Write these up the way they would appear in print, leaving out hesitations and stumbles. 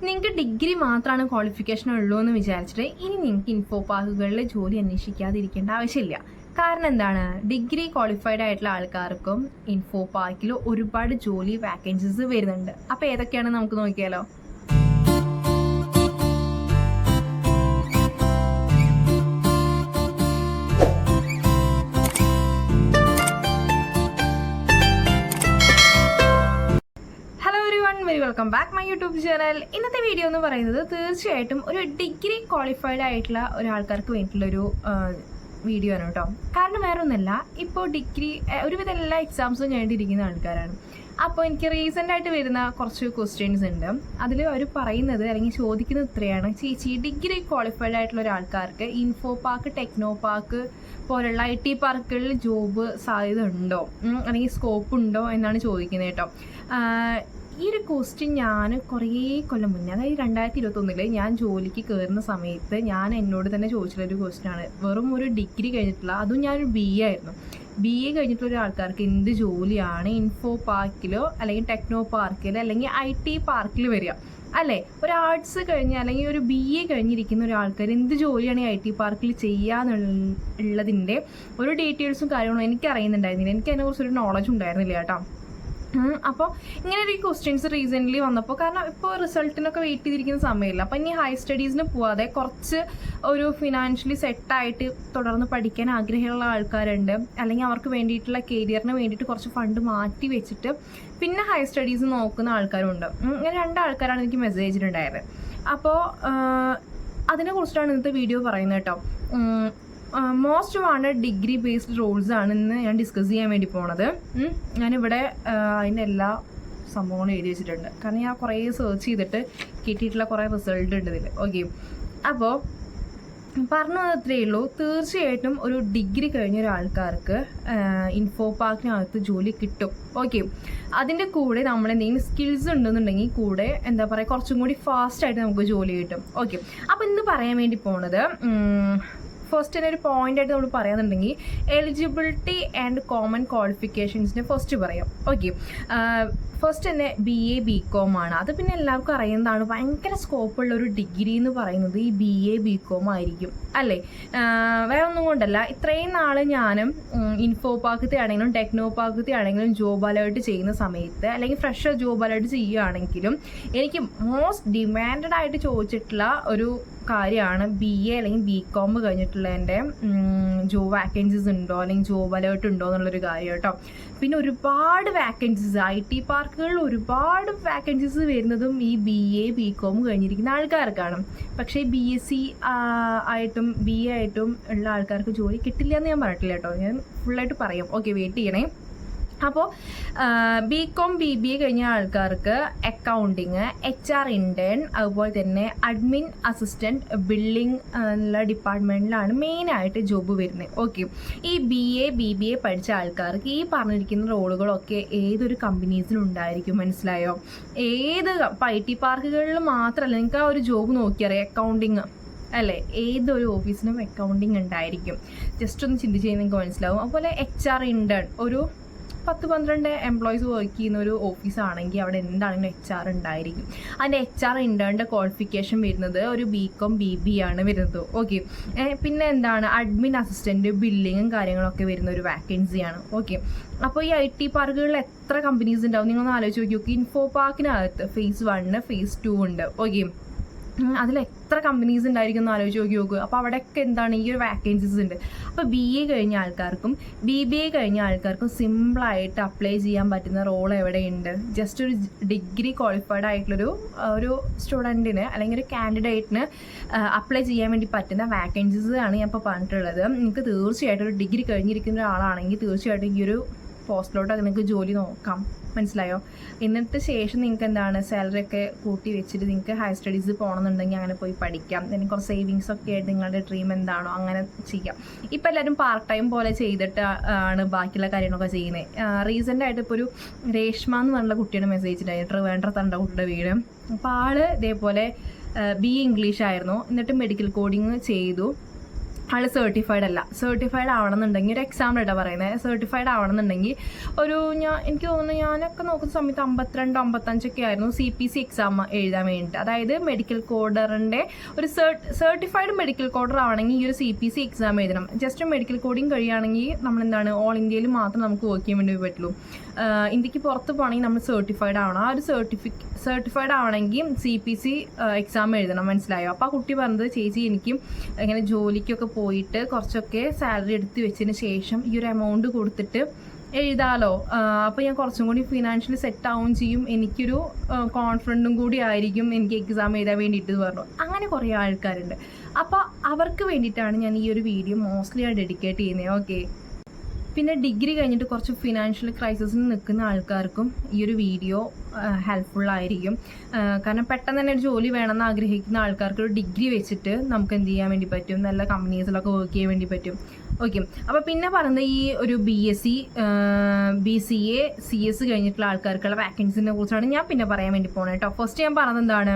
നിങ്ങൾക്ക് ഡിഗ്രി മാത്രമാണ് ക്വാളിഫിക്കേഷൻ ഉള്ളൂ എന്ന് വിചാരിച്ചിട്ട് ഇനി നിങ്ങൾക്ക് ഇൻഫോ പാർക്കുകളിൽ ജോലി അന്വേഷിക്കാതിരിക്കേണ്ട ആവശ്യമില്ല. കാരണം എന്താണ്, ഡിഗ്രി ക്വാളിഫൈഡ് ആയിട്ടുള്ള ആൾക്കാർക്കും ഇൻഫോ പാർക്കിൽ ഒരുപാട് ജോലി വാക്കൻസീസ് വരുന്നുണ്ട്. അപ്പോൾ ഏതൊക്കെയാണ് നമുക്ക് നോക്കിയാലോ. Welcome back my YouTube channel. ഇന്നത്തെ വീഡിയോ എന്ന് പറയുന്നത് തീർച്ചയായിട്ടും ഒരു ഡിഗ്രി ക്വാളിഫൈഡ് ആയിട്ടുള്ള ഒരാൾക്കാർക്ക് വേണ്ടിയിട്ടുള്ളൊരു വീഡിയോ ആണ് കേട്ടോ. കാരണം വേറെ ഒന്നുമല്ല, ഇപ്പോൾ ഡിഗ്രി ഒരുവിധം എല്ലാ എക്സാംസും കഴിഞ്ഞിരിക്കുന്ന ആൾക്കാരാണ്. അപ്പോൾ എനിക്ക് റീസെൻ്റായിട്ട് വരുന്ന കുറച്ച് ക്വസ്റ്റ്യൻസ് ഉണ്ട്. അതിൽ അവർ പറയുന്നത് അല്ലെങ്കിൽ ചോദിക്കുന്നത് ഇത്രയാണ്: ചേച്ചി, ഡിഗ്രി ക്വാളിഫൈഡ് ആയിട്ടുള്ള ഒരാൾക്കാർക്ക് ഇൻഫോ പാർക്ക്, ടെക്നോ പാർക്ക് പോലുള്ള IT പാർക്കുകളിൽ ജോബ് സാധ്യത ഉണ്ടോ അല്ലെങ്കിൽ സ്കോപ്പ് ഉണ്ടോ എന്നാണ് ചോദിക്കുന്നത് കേട്ടോ. ഈ ഒരു ക്വസ്റ്റ്യൻ ഞാൻ കുറേ കൊല്ലം മുന്നേ, അതായത് 2021 ഞാൻ ജോലിക്ക് കയറുന്ന സമയത്ത് ഞാൻ എന്നോട് തന്നെ ചോദിച്ചിട്ടുള്ളൊരു ക്വസ്റ്റ്യനാണ്. വെറും ഒരു ഡിഗ്രി കഴിഞ്ഞിട്ടുള്ള, അതും ഞാനൊരു BA ആയിരുന്നു. BA കഴിഞ്ഞിട്ടുള്ള ഒരാൾക്കാർക്ക് എന്ത് ജോലിയാണ് ഇൻഫോ പാർക്കിലോ അല്ലെങ്കിൽ ടെക്നോ പാർക്കിലോ അല്ലെങ്കിൽ IT പാർക്കിൽ വരിക അല്ലേ? ഒരു ആർട്സ് കഴിഞ്ഞ് അല്ലെങ്കിൽ ഒരു BA കഴിഞ്ഞിരിക്കുന്ന ഒരാൾക്കാർ എന്ത് ജോലിയാണ് IT പാർക്കിൽ ചെയ്യാന്നുള്ളതിൻ്റെ ഒരു ഡീറ്റെയിൽസും കാര്യങ്ങളും എനിക്ക് അറിയുന്നുണ്ടായിരുന്നില്ല. എനിക്ക് അതിനെക്കുറിച്ചൊരു നോളജ് ഉണ്ടായിരുന്നില്ല കേട്ടോ. അപ്പോൾ ഇങ്ങനെ ഒരു ക്വസ്റ്റ്യൻസ് റീസെൻ്റ്ലി വന്നപ്പോൾ, കാരണം ഇപ്പോൾ റിസൾട്ടിനൊക്കെ വെയിറ്റ് ചെയ്തിരിക്കുന്ന സമയമില്ല, അപ്പോൾ ഇനി ഹയർ സ്റ്റഡീസിന് പോവാതെ കുറച്ച് ഒരു ഫിനാൻഷ്യലി സെറ്റായിട്ട് തുടർന്ന് പഠിക്കാൻ ആഗ്രഹമുള്ള ആൾക്കാരുണ്ട്, അല്ലെങ്കിൽ അവർക്ക് വേണ്ടിയിട്ടുള്ള കരിയറിന് വേണ്ടിയിട്ട് കുറച്ച് ഫണ്ട് മാറ്റി വെച്ചിട്ട് പിന്നെ ഹയർ സ്റ്റഡീസ് നോക്കുന്ന ആൾക്കാരുണ്ട്. ഇങ്ങനെ 2 ആൾക്കാരാണ് എനിക്ക് മെസ്സേജ് ഉണ്ടായത്. അപ്പോൾ അതിനെക്കുറിച്ചിട്ടാണ് ഇന്നത്തെ വീഡിയോ പറയുന്നത് കേട്ടോ. Most wanted degree based roles ആണ് ഇന്ന് ഞാൻ ഡിസ്കസ് ചെയ്യാൻ വേണ്ടി പോണത്. ഞാനിവിടെ അതിൻ്റെ എല്ലാ സംഭവങ്ങളും എഴുതി വെച്ചിട്ടുണ്ട്, കാരണം ഞാൻ കുറേ സെർച്ച് ചെയ്തിട്ട് കിട്ടിയിട്ടുള്ള കുറേ റിസൾട്ട് ഉണ്ട് ഇതിൽ. ഓക്കെ, അപ്പോൾ പറഞ്ഞത് അത്രയേ ഉള്ളൂ. തീർച്ചയായിട്ടും ഒരു ഡിഗ്രി കഴിഞ്ഞ ഒരാൾക്കാർക്ക് ഇൻഫോ പാർക്കിനകത്ത് ജോലി കിട്ടും. ഓക്കെ, അതിൻ്റെ കൂടെ നമ്മൾ എന്തെങ്കിലും സ്കിൽസ് ഉണ്ടെന്നുണ്ടെങ്കിൽ കൂടെ എന്താ പറയുക, കുറച്ചും കൂടി ഫാസ്റ്റായിട്ട് നമുക്ക് ജോലി കിട്ടും. ഓക്കെ, അപ്പോൾ ഇന്ന് പറയാൻ വേണ്ടി പോണത് ഫസ്റ്റ് തന്നെ ഒരു പോയിൻ്റായിട്ട് നമ്മൾ പറയാന്നുണ്ടെങ്കിൽ എലിജിബിലിറ്റി ആൻഡ് കോമൺ ക്വാളിഫിക്കേഷൻസിന് ഫസ്റ്റ് പറയാം. ഓക്കെ, ഫസ്റ്റ് തന്നെ BA BCom ആണ്. അത് പിന്നെ എല്ലാവർക്കും അറിയുന്നതാണ്. ഭയങ്കര സ്കോപ്പുള്ള ഒരു ഡിഗ്രി എന്ന് പറയുന്നത് ഈ BA BCom ആയിരിക്കും അല്ലേ? വേറെ ഒന്നും കൊണ്ടല്ല, ഇത്രയും നാൾ ഞാനും ഇൻഫോ പാർക്കത്തെ ആണെങ്കിലും ടെക്നോ പാർക്കത്തെ ആണെങ്കിലും ജോബ് അലേർട്ട് ചെയ്യുന്ന സമയത്ത്, അല്ലെങ്കിൽ ഫ്രഷർ ജോബ് അലേർട്ട് ചെയ്യുകയാണെങ്കിലും എനിക്ക് മോസ്റ്റ് ഡിമാൻഡഡ് ആയിട്ട് ചോദിച്ചിട്ടുള്ള ഒരു കാര്യമാണ് BA അല്ലെങ്കിൽ BCom കഴിഞ്ഞിട്ടുള്ളതിൻ്റെ ജോബ് വാക്കൻസീസ് ഉണ്ടോ അല്ലെങ്കിൽ ജോബ് അലേർട്ട് ഉണ്ടോ എന്നുള്ളൊരു കാര്യം കേട്ടോ. പിന്നെ ഒരുപാട് വാക്കൻസീസ് IT പാർക്കുകളിൽ ഒരുപാട് വാക്കൻസീസ് വരുന്നതും ഈ BA BCom കഴിഞ്ഞിരിക്കുന്ന ആൾക്കാർക്കാണ്. പക്ഷേ BSc ആയിട്ടും BA ആയിട്ടും ഉള്ള ആൾക്കാർക്ക് ജോലി കിട്ടില്ല എന്ന് ഞാൻ പറഞ്ഞിട്ടില്ല കേട്ടോ. ഞാൻ ഫുള്ളായിട്ട് പറയാം. ഓക്കെ, വെയിറ്റ് ചെയ്യണേ. അപ്പോൾ BCom BBA കഴിഞ്ഞ ആൾക്കാർക്ക് അക്കൗണ്ടിങ്, HR ഇൻറ്റേൺ, അതുപോലെ തന്നെ അഡ്മിൻ അസിസ്റ്റൻറ്റ്, ബില്ലിംഗ് എന്നുള്ള ഡിപ്പാർട്ട്മെൻറ്റിലാണ് മെയിനായിട്ട് ജോബ് വരുന്നത്. ഓക്കെ, ഈ BA BBA പഠിച്ച ആൾക്കാർക്ക് ഈ പറഞ്ഞിരിക്കുന്ന റോളുകളൊക്കെ ഏതൊരു കമ്പനീസിലുണ്ടായിരിക്കും, മനസ്സിലായോ? ഏത് IT പാർക്കുകളിൽ മാത്രമല്ല, നിങ്ങൾക്ക് ആ ഒരു ജോബ് നോക്കിയറിയാം, അക്കൗണ്ടിങ് അല്ലേ, ഏതൊരു ഓഫീസിനും അക്കൗണ്ടിങ് ഉണ്ടായിരിക്കും. ജസ്റ്റ് ഒന്ന് ചിന്തിച്ച് കഴിഞ്ഞാൽ നിങ്ങൾക്ക് മനസ്സിലാവും. അതുപോലെ HR ഇൻറ്റേൺ, ഒരു 10-12 എംപ്ലോയീസ് വർക്ക് ചെയ്യുന്ന ഒരു ഓഫീസാണെങ്കിൽ അവിടെ എന്താണെങ്കിലും HR ഉണ്ടായിരിക്കും. അതിൻ്റെ HR ഇൻറ്റേണിൻ്റെ ക്വാളിഫിക്കേഷൻ വരുന്നത് ഒരു BCom BBA ആണ് വരുന്നത്. ഓക്കെ, പിന്നെ എന്താണ് അഡ്മിൻ അസിസ്റ്റൻറ്റ്, ബില്ലിങ്ങും കാര്യങ്ങളൊക്കെ വരുന്ന ഒരു വാക്കൻസിയാണ്. ഓക്കെ, അപ്പോൾ ഈ IT പാർക്കുകളിൽ എത്ര കമ്പനീസ് ഉണ്ടാവും നിങ്ങളൊന്ന് ആലോചിച്ച് നോക്കി. ഇൻഫോ പാർക്കിനകത്ത് phase 1 phase 2 ഉണ്ട്. ഓക്കെ, അതിൽ എത്ര കമ്പനീസ് ഉണ്ടായിരിക്കും എന്ന് ആലോചിച്ച് നോക്കുക. അപ്പോൾ അവിടെയൊക്കെ എന്താണ് ഈ ഒരു വാക്കൻസീസ് ഉണ്ട്. അപ്പോൾ BA കഴിഞ്ഞ ആൾക്കാർക്കും BBA കഴിഞ്ഞ ആൾക്കാർക്കും സിമ്പിളായിട്ട് അപ്ലൈ ചെയ്യാൻ പറ്റുന്ന റോൾ എവിടെയുണ്ട്? ജസ്റ്റ് ഒരു ഡിഗ്രി ക്വാളിഫൈഡ് ആയിട്ടുള്ളൊരു സ്റ്റുഡൻറ്റിന് അല്ലെങ്കിൽ ഒരു കാൻഡിഡേറ്റിന് അപ്ലൈ ചെയ്യാൻ വേണ്ടി പറ്റുന്ന വാക്കൻസീസ് ആണ് ഞാൻ ഇപ്പോൾ പറഞ്ഞിട്ടുള്ളത്. നിങ്ങൾക്ക് തീർച്ചയായിട്ടും ഒരു ഡിഗ്രി കഴിഞ്ഞിരിക്കുന്ന ഒരാളാണെങ്കിൽ തീർച്ചയായിട്ടും ഈ ഒരു പോസ്റ്റിലോട്ടൊക്കെ നിങ്ങൾക്ക് ജോലി നോക്കാം, മനസ്സിലായോ? എന്നിട്ട് ശേഷം നിങ്ങൾക്ക് എന്താണ് സാലറി ഒക്കെ കൂട്ടി വെച്ചിട്ട് നിങ്ങൾക്ക് ഹയർ സ്റ്റഡീസ് പോകണമെന്നുണ്ടെങ്കിൽ അങ്ങനെ പോയി പഠിക്കാം. പിന്നെ കുറച്ച് സേവിങ്സ് ഒക്കെ ആയിട്ട് നിങ്ങളുടെ ഡ്രീം എന്താണോ അങ്ങനെ ചെയ്യാം. ഇപ്പം എല്ലാവരും പാർട്ട് ടൈം പോലെ ചെയ്തിട്ട് ആണ് ബാക്കിയുള്ള കാര്യങ്ങളൊക്കെ ചെയ്യുന്നത്. റീസെൻ്റായിട്ട് ഇപ്പോൾ ഒരു രേഷ്മ എന്ന് പറഞ്ഞുള്ള കുട്ടിയുടെ മെസ്സേജ് ഉണ്ടായി, ട്രിവാൻഡ്രത്താണ് കുട്ടിയുടെ വീട്. അപ്പോൾ ആൾ ഇതേപോലെ BA ഇംഗ്ലീഷ് ആയിരുന്നു, എന്നിട്ട് മെഡിക്കൽ കോഡിങ് ചെയ്തു. ആൾ സർട്ടിഫൈഡ് അല്ല. സർട്ടിഫൈഡ് ആവണമെന്നുണ്ടെങ്കിൽ ഒരു എക്സാമ്പിളായിട്ടാണ് പറയുന്നത്. സർട്ടിഫൈഡ് ആവണമെന്നുണ്ടെങ്കിൽ എനിക്ക് തോന്നുന്നു ഞാനൊക്കെ നോക്കുന്ന സമയത്ത് 52-55 ആയിരുന്നു CPC എക്സാം എഴുതാൻ വേണ്ടിയിട്ട്. അതായത് മെഡിക്കൽ കോഡറിൻ്റെ ഒരു സർട്ടിഫൈഡ് മെഡിക്കൽ കോഡർ ആവണമെങ്കിൽ ഈ ഒരു CPC എക്സാം എഴുതണം. ജസ്റ്റ് മെഡിക്കൽ കോഡിങ് കഴിയുകയാണെങ്കിൽ നമ്മളെന്താണ് ഓൾ ഇന്ത്യയിൽ മാത്രം നമുക്ക് വർക്ക് ചെയ്യാൻ വേണ്ടി പറ്റുള്ളൂ. ഇന്ത്യക്ക് പുറത്ത് പോകണമെങ്കിൽ നമ്മൾ സർട്ടിഫൈഡ് ആവണം. ആ ഒരു സർട്ടിഫൈഡ് ആവണമെങ്കിൽ CPC എക്സാം എഴുതണം. മനസ്സിലായോ? അപ്പോൾ ആ കുട്ടി പറഞ്ഞത് ചേച്ചി എനിക്ക് ഇങ്ങനെ ജോലിക്കൊക്കെ പോയിട്ട് കുറച്ചൊക്കെ സാലറി എടുത്ത് വെച്ചതിന് ശേഷം ഈ ഒരു എമൗണ്ട് കൊടുത്തിട്ട് എഴുതാലോ, അപ്പോൾ ഞാൻ കുറച്ചും കൂടി ഫിനാൻഷ്യലി സെറ്റ് ആവുകയും ചെയ്യും, എനിക്കൊരു കോൺഫിഡൻറ്റും കൂടി ആയിരിക്കും എനിക്ക് എക്സാം എഴുതാൻ വേണ്ടിയിട്ട് പറഞ്ഞു. അങ്ങനെ കുറേ ആൾക്കാരുണ്ട്. അപ്പോൾ അവർക്ക് വേണ്ടിയിട്ടാണ് ഞാൻ ഈ ഒരു വീഡിയോ മോസ്റ്റ്ലി ഡെഡിക്കേറ്റ് ചെയ്യുന്നത്. ഓക്കെ. പിന്നെ ഡിഗ്രി കഴിഞ്ഞിട്ട് കുറച്ച് ഫിനാൻഷ്യൽ ക്രൈസിസിൽ നിൽക്കുന്ന ആൾക്കാർക്കും ഈ ഒരു വീഡിയോ ഹെൽപ്ഫുള്ളായിരിക്കും. കാരണം പെട്ടെന്ന് തന്നെ ഒരു ജോലി വേണമെന്ന് ആഗ്രഹിക്കുന്ന ആൾക്കാർക്ക് ഒരു ഡിഗ്രി വെച്ചിട്ട് നമുക്ക് എന്ത് ചെയ്യാൻ വേണ്ടി പറ്റും, നല്ല കമ്പനീസിലൊക്കെ വർക്ക് ചെയ്യാൻ വേണ്ടി പറ്റും. ഓക്കെ. അപ്പോൾ പിന്നെ പറയുന്നത് ഈ ഒരു BSc BCA CS കഴിഞ്ഞിട്ടുള്ള ആൾക്കാർക്കുള്ള വാക്കൻസിനെ കുറിച്ചാണ് ഞാൻ പിന്നെ പറയാൻ വേണ്ടി പോകുന്നത് കേട്ടോ. ഫസ്റ്റ് ഞാൻ പറഞ്ഞത് എന്താണ്,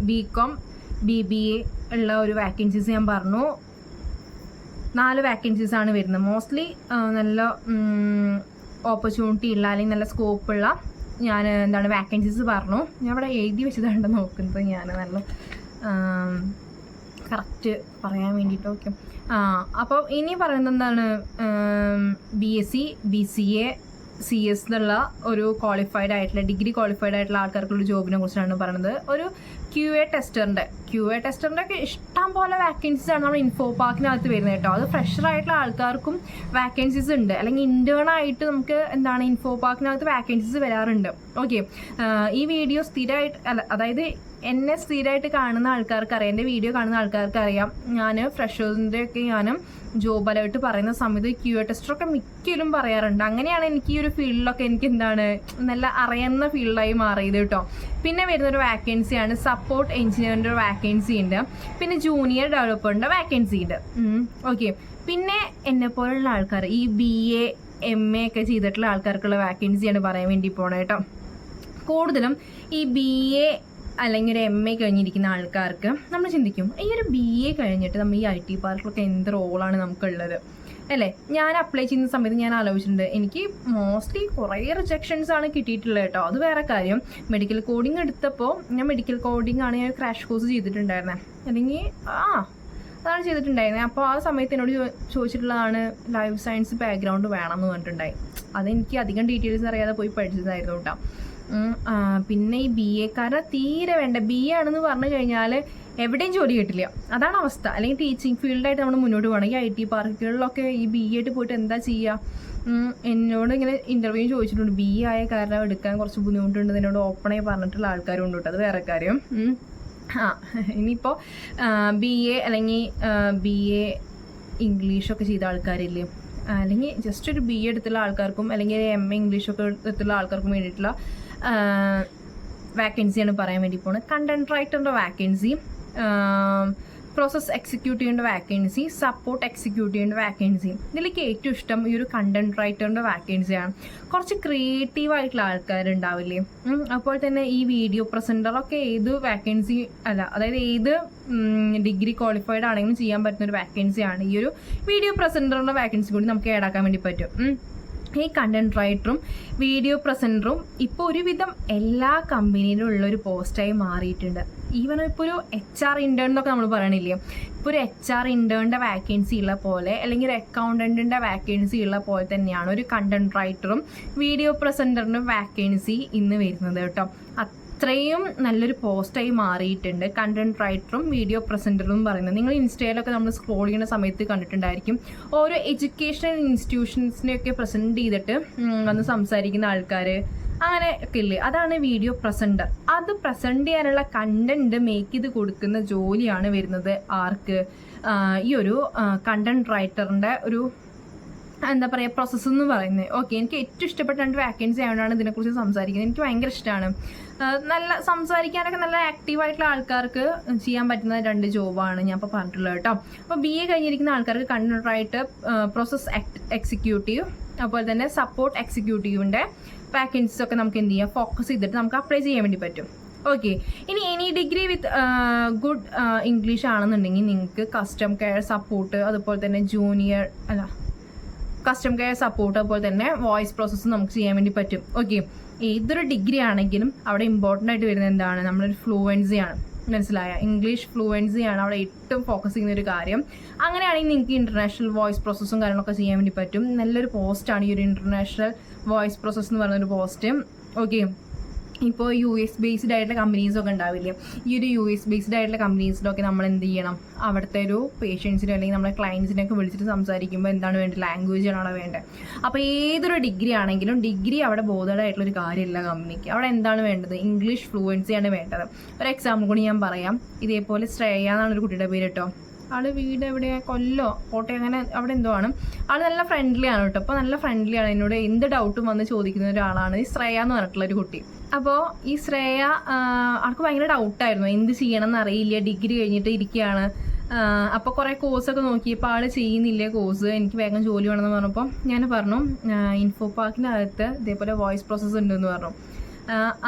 BCom BBA ഉള്ള ഒരു വാക്കൻസീസ് ഞാൻ പറഞ്ഞു. 4 വാക്കൻസീസ് ആണ് വരുന്നത്. മോസ്റ്റ്ലി നല്ല ഓപ്പർച്യൂണിറ്റി ഉള്ള അല്ലെങ്കിൽ നല്ല സ്കോപ്പുള്ള ഞാൻ വാക്കൻസീസ് പറഞ്ഞു. ഞാൻ ഇവിടെ എഴുതി വെച്ചതാണ് നോക്കുന്നത്, ഞാൻ നല്ല കറക്റ്റ് പറയാൻ വേണ്ടിയിട്ട്. ഓക്കെ. അപ്പോൾ ഇനി പറയുന്നത് എന്താണ്, BSc BCA CS എന്നുള്ള ഒരു ക്വാളിഫൈഡ് ആയിട്ടുള്ള ഡിഗ്രി ക്വാളിഫൈഡ് ആയിട്ടുള്ള ആൾക്കാർക്കുള്ള ജോബിനെ കുറിച്ചാണ് പറയുന്നത്. ഒരു QA ടെസ്റ്ററിൻ്റെ ഒക്കെ ഇഷ്ടം പോലെ വാക്കൻസീസ് ആണ് നമ്മൾ ഇൻഫോ പാർക്കിനകത്ത് വരുന്നത് കേട്ടോ. അത് ഫ്രഷർ ആയിട്ടുള്ള ആൾക്കാർക്കും വാക്കൻസീസ് ഉണ്ട്, അല്ലെങ്കിൽ ഇൻറ്റേൺ ആയിട്ട് നമുക്ക് ഇൻഫോ പാർക്കിനകത്ത് വാക്കൻസീസ് വരാറുണ്ട്. ഓക്കെ. ഈ വീഡിയോ സ്ഥിരമായിട്ട് അതായത് എന്നെ സ്ഥിരമായിട്ട് കാണുന്ന ആൾക്കാർക്ക് അറിയാം, എൻ്റെ വീഡിയോ കാണുന്ന ആൾക്കാർക്ക് അറിയാം, ഞാൻ ഫ്രഷേഴ്സിൻ്റെ ഒക്കെ ജോബ് അലേർട്ട് പറയുന്ന സമയത്ത് QA ടെസ്റ്ററൊക്കെ മിക്കലും പറയാറുണ്ട്. അങ്ങനെയാണ് എനിക്ക് ഈ ഒരു ഫീൽഡിലൊക്കെ എനിക്ക് നല്ല അറിയുന്ന ഫീൽഡായി മാറിയത് കേട്ടോ. പിന്നെ വരുന്നൊരു വാക്കൻസിയാണ് സപ്പോർട്ട് എഞ്ചിനീയറിൻ്റെ ഒരു വാക്കൻസി ഉണ്ട്, പിന്നെ ജൂനിയർ ഡെവലപ്പറിൻ്റെ വാക്കൻസി ഉണ്ട്. ഓക്കെ. പിന്നെ എന്നെപ്പോലുള്ള ആൾക്കാർ ഈ BA MA ഒക്കെ ചെയ്തിട്ടുള്ള ആൾക്കാർക്കുള്ള വാക്കൻസിയാണ് പറയാൻ വേണ്ടി പോണത് കേട്ടോ. കൂടുതലും ഈ BA അല്ലെങ്കിൽ ഒരു MA കഴിഞ്ഞിരിക്കുന്ന ആൾക്കാർക്ക് നമ്മൾ ചിന്തിക്കും, ഈ ഒരു BA കഴിഞ്ഞിട്ട് നമ്മൾ ഈ IT പാർക്കിലൊക്കെ എന്ത് റോളാണ് നമുക്കുള്ളത് അല്ലേ. ഞാൻ അപ്ലൈ ചെയ്യുന്ന സമയത്ത് ഞാൻ ആലോചിച്ചിട്ടുണ്ട്, എനിക്ക് മോസ്റ്റ്ലി കുറേ റിജക്ഷൻസ് ആണ് കിട്ടിയിട്ടുള്ളത് കേട്ടോ. അത് വേറെ കാര്യം. മെഡിക്കൽ കോഡിങ് എടുത്തപ്പോൾ ഞാൻ മെഡിക്കൽ കോഡിങ് ആണ് ഞാൻ ക്രാഷ് കോഴ്സ് ചെയ്തിട്ടുണ്ടായിരുന്നത്, അല്ലെങ്കിൽ അതാണ് ചെയ്തിട്ടുണ്ടായിരുന്നത്. അപ്പോൾ ആ സമയത്ത് എന്നോട് ചോദിച്ചിട്ടുള്ളതാണ് ലൈഫ് സയൻസ് ബാക്ക്ഗ്രൗണ്ട് വേണമെന്ന് പറഞ്ഞിട്ടുണ്ടായി. അതെനിക്ക് അധികം ഡീറ്റെയിൽസ് അറിയാതെ പോയി പഠിച്ചതായിരുന്നു കേട്ടോ. പിന്നെ ഈ BA തീരെ വേണ്ട, BA ആണെന്ന് പറഞ്ഞു കഴിഞ്ഞാൽ എവിടെയും ജോലി കിട്ടില്ല, അതാണ് അവസ്ഥ. അല്ലെങ്കിൽ ടീച്ചിങ് ഫീൽഡായിട്ട് നമ്മൾ മുന്നോട്ട് പോകണം. ഈ IT പാർക്കുകളിലൊക്കെ ഈ BA ആയിട്ട് പോയിട്ട് എന്താ ചെയ്യുക? എന്നോട് ഇങ്ങനെ ഇൻ്റർവ്യൂ ചോദിച്ചിട്ടുണ്ട്, BA ആയ കാരണം എടുക്കാൻ കുറച്ച് ബുദ്ധിമുട്ടുണ്ട് എന്നോട് ഓപ്പണായി പറഞ്ഞിട്ടുള്ള ആൾക്കാരും ഉണ്ട് കേട്ടോ. അത് വേറെ കാര്യം. ഇനിയിപ്പോൾ BA അല്ലെങ്കിൽ BA ഇംഗ്ലീഷൊക്കെ ചെയ്ത ആൾക്കാരില്ലേ, അല്ലെങ്കിൽ ജസ്റ്റ് ഒരു BA എടുത്തുള്ള ആൾക്കാർക്കും അല്ലെങ്കിൽ MA ഇംഗ്ലീഷൊക്കെ എടുത്തുള്ള ആൾക്കാർക്കും വേണ്ടിയിട്ടുള്ള വാക്കൻസിയാണ് പറയാൻ വേണ്ടി പോകുന്നത്. കണ്ടന്റ് റൈറ്ററിൻ്റെ വാക്കൻസി, പ്രോസസ് എക്സിക്യൂട്ടീവിൻ്റെ വാക്കൻസി, സപ്പോർട്ട് എക്സിക്യൂട്ടീവിൻ്റെ വാക്കൻസി. ഇതിലേക്ക് ഏറ്റവും ഇഷ്ടം ഈ ഒരു കണ്ടന്റ് റൈറ്ററിൻ്റെ വാക്കൻസിയാണ്. കുറച്ച് ക്രിയേറ്റീവ് ആയിട്ടുള്ള ആൾക്കാരുണ്ടാവില്ലേ. അപ്പോൾ തന്നെ ഈ വീഡിയോ പ്രസൻറ്ററൊക്കെ ഏത് വാക്കൻസി അതായത് ഏത് ഡിഗ്രി ക്വാളിഫൈഡ് ആണെങ്കിലും ചെയ്യാൻ പറ്റുന്ന ഒരു വാക്കൻസിയാണ്. ഈ ഒരു വീഡിയോ പ്രസൻറ്ററിൻ്റെ വാക്കൻസി കൂടി നമുക്ക് ആഡ് ആക്കാൻ വേണ്ടി പറ്റും. ഈ കണ്ടന്റ് റൈറ്ററും വീഡിയോ പ്രസൻറ്ററും ഇപ്പോൾ ഒരുവിധം എല്ലാ കമ്പനിയിലും ഉള്ളൊരു പോസ്റ്റായി മാറിയിട്ടുണ്ട്. ഈവൻ ഇപ്പോൾ ഒരു HR ഇൻറ്റേൺ എന്നൊക്കെ നമ്മൾ പറയണില്ലേ, ഇപ്പോൾ ഒരു HR ഇൻറ്റേണിൻ്റെ വാക്കൻസി ഉള്ള പോലെ അല്ലെങ്കിൽ ഒരു അക്കൗണ്ടൻറ്റിൻ്റെ വാക്കൻസി ഉള്ള പോലെ തന്നെയാണ് ഒരു കണ്ടന്റ് റൈറ്ററും വീഡിയോ പ്രസൻറ്ററിൻ്റെ വാക്കൻസി ഇന്ന് വരുന്നത് കേട്ടോ. അത്രയും നല്ലൊരു പോസ്റ്റായി മാറിയിട്ടുണ്ട് കണ്ടന്റ് റൈറ്ററും വീഡിയോ പ്രസൻറ്ററും പറയുന്നത്. നിങ്ങൾ ഇൻസ്റ്റയിലൊക്കെ നമ്മൾ സ്ക്രോൾ ചെയ്യുന്ന സമയത്ത് കണ്ടിട്ടുണ്ടായിരിക്കും, ഓരോ എഡ്യൂക്കേഷണൽ ഇൻസ്റ്റിറ്റ്യൂഷൻസിനെയൊക്കെ പ്രസൻറ്റ് ചെയ്തിട്ട് വന്ന് സംസാരിക്കുന്ന ആൾക്കാർ അങ്ങനെ ഒക്കെ ഇല്ലേ, അതാണ് വീഡിയോ പ്രസൻറ്റർ. അത് പ്രസൻറ്റ് ചെയ്യാനുള്ള കണ്ടന്റ് മേക്ക് ചെയ്ത് കൊടുക്കുന്ന ജോലിയാണ് വരുന്നത് ആർക്ക്, ഈ ഒരു കണ്ടന്റ് റൈറ്ററിൻ്റെ ഒരു എന്താ പറയുക പ്രോസസ്സ് എന്ന് പറയുന്നത്. ഓക്കെ. എനിക്ക് ഏറ്റവും ഇഷ്ടപ്പെട്ട 2 വാക്കൻസി ആയതുകൊണ്ടാണ് ഇതിനെക്കുറിച്ച് സംസാരിക്കുന്നത്. എനിക്ക് ഭയങ്കര ഇഷ്ടമാണ്. നല്ല സംസാരിക്കാനൊക്കെ നല്ല ആക്റ്റീവായിട്ടുള്ള ആൾക്കാർക്ക് ചെയ്യാൻ പറ്റുന്ന 2 ജോബാണ് ഞാൻ ഇപ്പോൾ പറഞ്ഞിട്ടുള്ളത് കേട്ടോ. അപ്പോൾ BA കഴിഞ്ഞിരിക്കുന്ന ആൾക്കാർക്ക് കണ്ടന്റ് റൈറ്റർ, പ്രോസസ് എക്സിക്യൂട്ടീവ്, അതുപോലെ തന്നെ സപ്പോർട്ട് എക്സിക്യൂട്ടീവിൻ്റെ വാക്കൻസീസ് ഒക്കെ നമുക്ക് എന്ത് ചെയ്യാം, ഫോക്കസ് ചെയ്തിട്ട് നമുക്ക് അപ്ലൈ ചെയ്യാൻ വേണ്ടി പറ്റും. ഓക്കെ. ഇനി any degree with good English ആണെന്നുണ്ടെങ്കിൽ നിങ്ങൾക്ക് കസ്റ്റം കെയർ സപ്പോർട്ട്, അതുപോലെ തന്നെ കസ്റ്റം കെയർ സപ്പോർട്ട്, അതുപോലെ തന്നെ വോയിസ് പ്രോസസ്സ് നമുക്ക് ചെയ്യാൻ വേണ്ടി പറ്റും. ഓക്കെ. ഏതൊരു ഡിഗ്രി ആണെങ്കിലും അവിടെ ഇമ്പോർട്ടൻ്റ് ആയിട്ട് വരുന്നത് എന്താണ്? നമ്മളൊരു ഫ്ലുവൻസിയാണ്. മനസ്സിലായ? ഇംഗ്ലീഷ് ഫ്ലുവൻസിയാണ് അവിടെ ഏറ്റവും ഫോക്കസ് ചെയ്യുന്ന ഒരു കാര്യം. അങ്ങനെയാണെങ്കിൽ നിങ്ങൾക്ക് ഇൻ്റർനാഷണൽ വോയിസ് പ്രോസസ്സും കാര്യങ്ങളൊക്കെ ചെയ്യാൻ വേണ്ടി പറ്റും. നല്ലൊരു പോസ്റ്റാണ് ഈ ഒരു ഇൻ്റർനാഷണൽ വോയിസ് പ്രോസസ്സ് എന്ന് പറയുന്നൊരു പോസ്റ്റ്. ഓക്കെ. ഇപ്പോൾ US ബേസ്ഡ് ആയിട്ടുള്ള കമ്പനീസൊക്കെ ഉണ്ടാവില്ലേ? ഈ ഒരു US ബേസ്ഡ് ആയിട്ടുള്ള കമ്പനീസിലൊക്കെ നമ്മൾ എന്ത് ചെയ്യണം? അവിടുത്തെ ഒരു പേഷ്യൻസിനെ അല്ലെങ്കിൽ നമ്മുടെ ക്ലയൻസിനെയൊക്കെ വിളിച്ചിട്ട് സംസാരിക്കുമ്പോൾ എന്താണ് വേണ്ടത്? ലാംഗ്വേജാണ് അവിടെ വേണ്ടത്. അപ്പോൾ ഏതൊരു ഡിഗ്രി ആണെങ്കിലും ഡിഗ്രി അവിടെ ബോധേഡ് ആയിട്ടുള്ളൊരു കാര്യമില്ല കമ്പനിക്ക്. അവിടെ എന്താണ് വേണ്ടത്? ഇംഗ്ലീഷ് ഫ്ലുവൻസിയാണ് വേണ്ടത്. ഒരു എക്സാമ്പിൾ കൂടി ഞാൻ പറയാം. ഇതേപോലെ ശ്രേയ എന്നാണ് ഒരു കുട്ടിയുടെ പേര് കേട്ടോ. ആൾ വീട് എവിടെയാണ്? കൊല്ലോ, കോട്ടയം, അങ്ങനെ അവിടെ എന്തോ ആണ്. ആൾ നല്ല ഫ്രണ്ട്ലി ആണ് കേട്ടോ. അപ്പോൾ നല്ല ഫ്രണ്ട്ലി ആണ്. എന്നോട് എന്ത് ഡൗട്ടും വന്ന് ചോദിക്കുന്ന ഒരാളാണ് ഈ ശ്രേയ എന്ന് പറഞ്ഞിട്ടുള്ള ഒരു കുട്ടി. അപ്പോൾ ഈ ശ്രേയ ആൾക്ക് ഭയങ്കര ഡൗട്ടായിരുന്നു, എന്ത് ചെയ്യണം എന്നറിയില്ല, ഡിഗ്രി കഴിഞ്ഞിട്ട് ഇരിക്കുകയാണ്. അപ്പോൾ കുറേ കോഴ്സൊക്കെ നോക്കിയപ്പോൾ ആൾ ചെയ്യുന്നില്ല കോഴ്സ്, എനിക്ക് വേഗം ജോലി വേണമെന്ന് പറഞ്ഞപ്പോൾ ഞാൻ പറഞ്ഞു ഇൻഫോ പാർക്കിനകത്ത് ഇതേപോലെ വോയിസ് പ്രോസസ്സ് ഉണ്ടെന്ന് പറഞ്ഞു.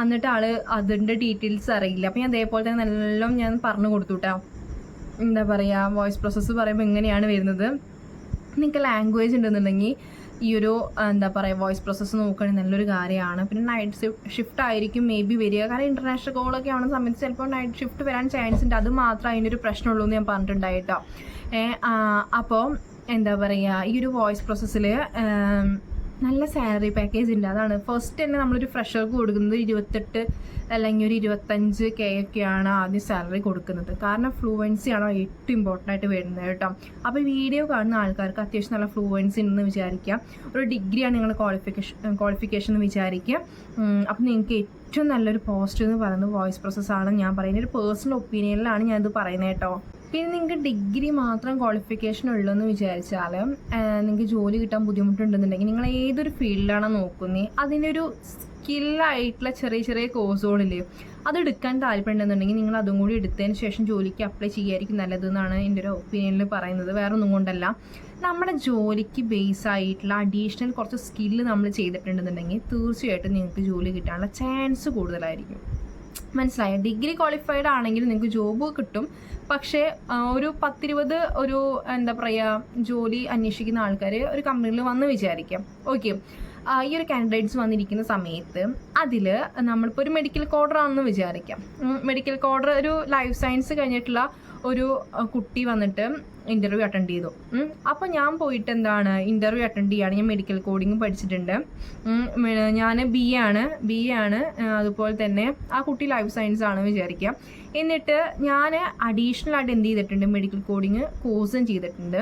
എന്നിട്ട് ആൾ അതിൻ്റെ ഡീറ്റെയിൽസ് അറിയില്ല. അപ്പോൾ ഞാൻ അതേപോലെ തന്നെ നല്ലോണം ഞാൻ പറഞ്ഞു കൊടുത്തു കേട്ടോ. എന്താ പറയുക, വോയിസ് പ്രോസസ്സ് പറയുമ്പോൾ എങ്ങനെയാണ് വരുന്നത്, നിങ്ങൾക്ക് ലാംഗ്വേജ് ഉണ്ടെന്നുണ്ടെങ്കിൽ ഈ ഒരു എന്താ പറയുക വോയിസ് പ്രോസസ്സ് നോക്കുകയാണെങ്കിൽ നല്ലൊരു കാര്യമാണ്. പിന്നെ നൈറ്റ് ഷിഫ്റ്റ് ആയിരിക്കും മേ ബി വരിക. കാരണം ഇൻ്റർനാഷണൽ കോളൊക്കെ ആവുന്ന സമയത്ത് ചിലപ്പോൾ നൈറ്റ് ഷിഫ്റ്റ് വരാൻ ചാൻസ് ഉണ്ട്. അത് മാത്രമേ അതിൻ്റെ ഒരു പ്രശ്നമുള്ളൂ എന്ന് ഞാൻ പറഞ്ഞിട്ടുണ്ടായിട്ടോ. അപ്പോൾ എന്താ പറയുക, ഈ ഒരു വോയിസ് പ്രോസസ്സിൽ നല്ല സാലറി പാക്കേജ് ഉണ്ട്. അതാണ് ഫസ്റ്റ് തന്നെ നമ്മളൊരു ഫ്രഷർക്ക് കൊടുക്കുന്നത് 28 അല്ലെങ്കിൽ ഒരു 25K ഒക്കെയാണ് ആദ്യം സാലറി കൊടുക്കുന്നത്. കാരണം ഫ്ലുവൻസിയാണ് ഏറ്റവും ഇമ്പോർട്ടൻ്റ് ആയിട്ട് വരുന്നത് കേട്ടോ. അപ്പോൾ വീഡിയോ കാണുന്ന ആൾക്കാർക്ക് അത്യാവശ്യം നല്ല ഫ്ലുവൻസി ഉണ്ടെന്ന് വിചാരിക്കുക. ഒരു ഡിഗ്രിയാണ് നിങ്ങളുടെ ക്വാളിഫിക്കേഷൻ എന്ന് വിചാരിക്കുക. അപ്പോൾ നിങ്ങൾക്ക് ഏറ്റവും നല്ലൊരു പോസ്റ്റ് എന്ന് പറയുന്നത് വോയിസ് പ്രോസസ്സാണ്. ഞാൻ പറയുന്നത് ഒരു പേഴ്സണൽ ഒപ്പീനിയനിലാണ് ഞാനിത് പറയുന്നത് കേട്ടോ. പിന്നെ നിങ്ങൾക്ക് ഡിഗ്രി മാത്രം ക്വാളിഫിക്കേഷൻ ഉള്ളതെന്ന് വിചാരിച്ചാൽ നിങ്ങൾക്ക് ജോലി കിട്ടാൻ ബുദ്ധിമുട്ടുണ്ടെന്നുണ്ടെങ്കിൽ നിങ്ങൾ ഏതൊരു ഫീൽഡിലാണോ നോക്കുന്നത് അതിൻ്റെ ഒരു സ്കില്ലായിട്ടുള്ള ചെറിയ ചെറിയ കോഴ്സുകളില്ലേ, അതെടുക്കാൻ താല്പര്യമുണ്ടെന്നുണ്ടെങ്കിൽ നിങ്ങൾ അതും കൂടി എടുത്തതിന് ശേഷം ജോലിക്ക് അപ്ലൈ ചെയ്യായിരിക്കും നല്ലതെന്നാണ് എൻ്റെ ഒരു ഒപ്പീനിയനിൽ പറയുന്നത്. വേറെ ഒന്നും കൊണ്ടല്ല, നമ്മുടെ ജോലിക്ക് ബേസ് ആയിട്ടുള്ള അഡീഷണൽ കുറച്ച് സ്കില്ല് നമ്മൾ ചെയ്തിട്ടുണ്ടെന്നുണ്ടെങ്കിൽ തീർച്ചയായിട്ടും നിങ്ങൾക്ക് ജോലി കിട്ടാനുള്ള ചാൻസ് കൂടുതലായിരിക്കും. മനസ്സിലായോ? ഡിഗ്രി ക്വാളിഫൈഡ് ആണെങ്കിൽ നിങ്ങൾക്ക് ജോബ് കിട്ടും. പക്ഷേ ഒരു 10-20 ഒരു എന്താ പറയുക ജോലി അന്വേഷിക്കുന്ന ആൾക്കാർ ഒരു കമ്പനിയിൽ വന്ന് വിചാരിക്കാം. ഓക്കെ. ഈ ഒരു കാൻഡിഡേറ്റ്സ് വന്നിരിക്കുന്ന സമയത്ത് അതിൽ നമ്മളിപ്പോൾ ഒരു മെഡിക്കൽ കോഡർ ആണെന്ന് വിചാരിക്കാം. മെഡിക്കൽ കോഡർ ഒരു ലൈഫ് സയൻസ് കഴിഞ്ഞിട്ടുള്ള ഒരു കുട്ടി വന്നിട്ട് ഇൻ്റർവ്യൂ അറ്റൻഡ് ചെയ്തു. അപ്പോൾ ഞാൻ പോയിട്ട് എന്താണ് ഇൻ്റർവ്യൂ അറ്റൻഡ് ചെയ്യുകയാണ്. ഞാൻ മെഡിക്കൽ കോഡിങ് പഠിച്ചിട്ടുണ്ട്, ഞാൻ ബി എ ആണ്. അതുപോലെ തന്നെ ആ കുട്ടി ലൈഫ് സയൻസ് ആണ് വിചാരിക്കുക. എന്നിട്ട് ഞാൻ അഡീഷണൽ ആയിട്ട് എന്ത് ചെയ്തിട്ടുണ്ട്, മെഡിക്കൽ കോഡിങ് കോഴ്സും ചെയ്തിട്ടുണ്ട്.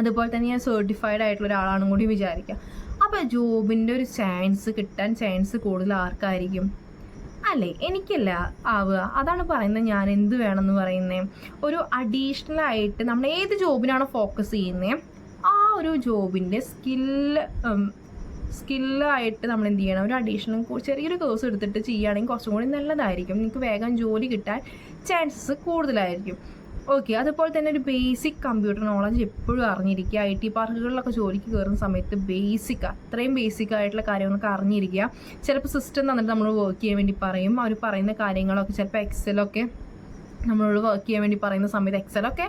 അതുപോലെ തന്നെ ഞാൻ സർട്ടിഫൈഡ് ആയിട്ടുള്ള ഒരാളാണെന്നും കൂടി വിചാരിക്കുക. അപ്പോൾ ജോബിൻ്റെ ഒരു ചാൻസ് കിട്ടാൻ ചാൻസ് കൂടുതൽ ആർക്കായിരിക്കും? അല്ലേ, എനിക്കല്ല ആവുക. അതാണ് പറയുന്നത് ഞാൻ എന്ത് വേണമെന്ന് പറയുന്നത്. ഒരു അഡീഷണൽ ആയിട്ട് നമ്മൾ ഏത് ജോബിനാണോ ഫോക്കസ് ചെയ്യുന്നത് ആ ഒരു ജോബിൻ്റെ സ്കില്ലായിട്ട് നമ്മൾ എന്ത് ചെയ്യണം, ഒരു അഡീഷണൽ ചെറിയൊരു കോഴ്സ് എടുത്തിട്ട് ചെയ്യുകയാണെങ്കിൽ കുറച്ചും കൂടി നല്ലതായിരിക്കും. നിങ്ങൾക്ക് വേഗം ജോലി കിട്ടാൻ ചാൻസസ് കൂടുതലായിരിക്കും. ഓക്കെ. അതുപോലെ തന്നെ ഒരു ബേസിക് കമ്പ്യൂട്ടർ നോളജ് എപ്പോഴും അറിഞ്ഞിരിക്കുക. IT പാർക്കുകളിലൊക്കെ ജോലിക്ക് കയറുന്ന സമയത്ത് അത്രയും ബേസിക് ആയിട്ടുള്ള കാര്യങ്ങളൊക്കെ അറിഞ്ഞിരിക്കുക. ചിലപ്പോൾ സിസ്റ്റം തന്നിട്ട് നമ്മൾ വർക്ക് ചെയ്യാൻ വേണ്ടി പറയും. അവർ പറയുന്ന കാര്യങ്ങളൊക്കെ ചിലപ്പോൾ എക്സലൊക്കെ നമ്മളോട് വർക്ക് ചെയ്യാൻ വേണ്ടി പറയുന്ന സമയത്ത് എക്സലൊക്കെ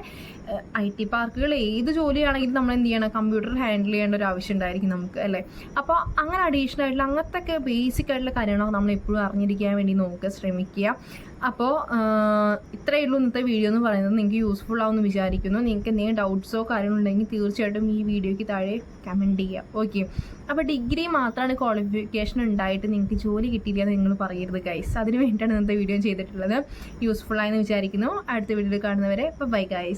IT പാർക്കുകൾ ഏത് ജോലിയാണെങ്കിലും നമ്മൾ എന്ത് ചെയ്യണം, കമ്പ്യൂട്ടർ ഹാൻഡിൽ ചെയ്യേണ്ട ഒരു ആവശ്യം ഉണ്ടായിരിക്കും നമുക്ക്, അല്ലേ? അപ്പോൾ അങ്ങനെ അഡീഷണൽ ആയിട്ടുള്ള അങ്ങനത്തെ ബേസിക് ആയിട്ടുള്ള കാര്യങ്ങളൊക്കെ നമ്മൾ എപ്പോഴും അറിഞ്ഞിരിക്കാൻ വേണ്ടി നോക്കുക, ശ്രമിക്കുക. അപ്പോൾ ഇത്രയേ ഉള്ളൂ ഇന്നത്തെ വീഡിയോ എന്ന് പറയുന്നത്. നിങ്ങൾക്ക് യൂസ്ഫുൾ ആവുമെന്ന് വിചാരിക്കുന്നു. നിങ്ങൾക്ക് എന്തെങ്കിലും ഡൗട്ട്സോ കാര്യങ്ങളുണ്ടെങ്കിൽ തീർച്ചയായിട്ടും ഈ വീഡിയോയ്ക്ക് താഴെ കമൻറ്റ് ചെയ്യുക. ഓക്കെ. അപ്പോൾ ഡിഗ്രി മാത്രമാണ് ക്വാളിഫിക്കേഷൻ ഉണ്ടായിട്ട് നിങ്ങൾക്ക് ജോലി കിട്ടിയില്ല എന്ന് നിങ്ങൾ പറയരുത് ഗൈസ്. അതിന് വേണ്ടിയിട്ടാണ് ഇന്നത്തെ വീഡിയോ ചെയ്തിട്ടുള്ളത്. യൂസ്ഫുൾ ആയെന്ന് വിചാരിക്കുന്നു. അടുത്ത വീഡിയോയിൽ കാണുന്നവരെ ബൈ ഗൈസ്.